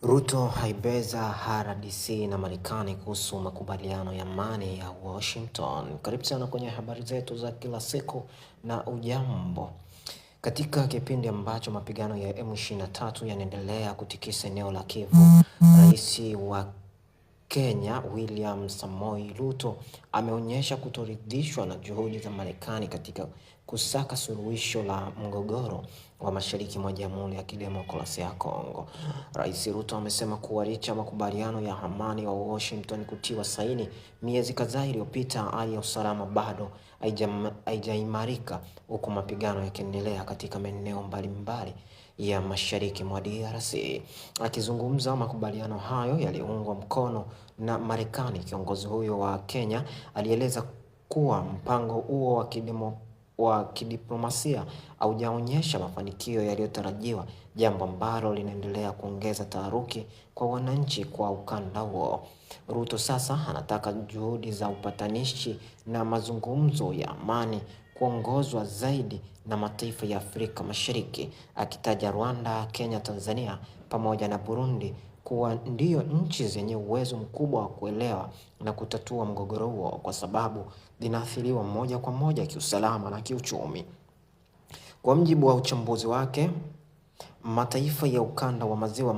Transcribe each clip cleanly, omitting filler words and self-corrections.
Ruto haibeza RDC na Marekani kuhusu makubaliano ya amani ya Washington. Karibu sana kwenye habari zetu za kila siku na ujambo. Katika kipindi ambacho mapigano ya M23 yanaendelea kutikisa eneo la Kivu, Rais wa Kenya William Samoei Ruto ameonyesha kutoridhishwa na juhudi za Marekani katika kusaka suluhisho la mgogoro wa mashariki mwa Jamhuri ya Kidemokrasia ya Kongo. Rais Ruto amesema kuwa licha makubaliano ya amani wa Washington kutiwa saini miezi kadhaa iliyopita, hali ya usalama bado haijaimarika, huku mapigano yakiendelea katika maeneo mbalimbali ya mashariki mwa DRC. Akizungumza makubaliano hayo yaliyoungwa mkono na Marekani, kiongozi huyo wa Kenya alieleza kuwa mpango huo wa kidiplomasia haujaonyesha mafanikio yaliyotarajiwa, jambo ambalo linaendelea kuongeza taharuki kwa wananchi kwa ukanda huo. Ruto sasa anataka juhudi za upatanishi na mazungumzo ya amani kuongozwa zaidi na mataifa ya Afrika Mashariki, akitaja Rwanda, Kenya, Tanzania pamoja na Burundi kuwa ndio nchi zenye uwezo mkubwa wa kuelewa na kutatua mgogoro huo, kwa sababu zinaathiriwa moja kwa moja kiusalama na kiuchumi. Kwa mjibu wa uchambuzi wake, mataifa ya ukanda wa maziwa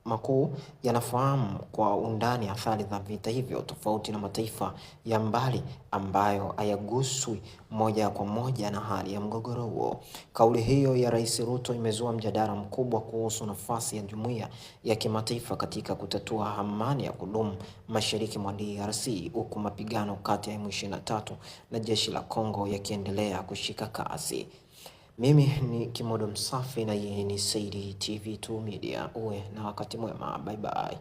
makuu yanafahamu kwa undani athari za vita hivyo, tofauti na mataifa ya mbali ambayo hayaguswi moja kwa moja na hali ya mgogoro huo. Kauli hiyo ya Rais Ruto imezua mjadala mkubwa kuhusu nafasi ya jumuiya ya kimataifa katika kutatua amani ya kudumu mashariki mwa DRC, huku mapigano kati ya M23 na jeshi la Kongo yakiendelea kushika kasi. Mimi ni Kimodo Msafi na hii ni Saidi TV2 Media. Uwe na wakati mwema. Bye bye.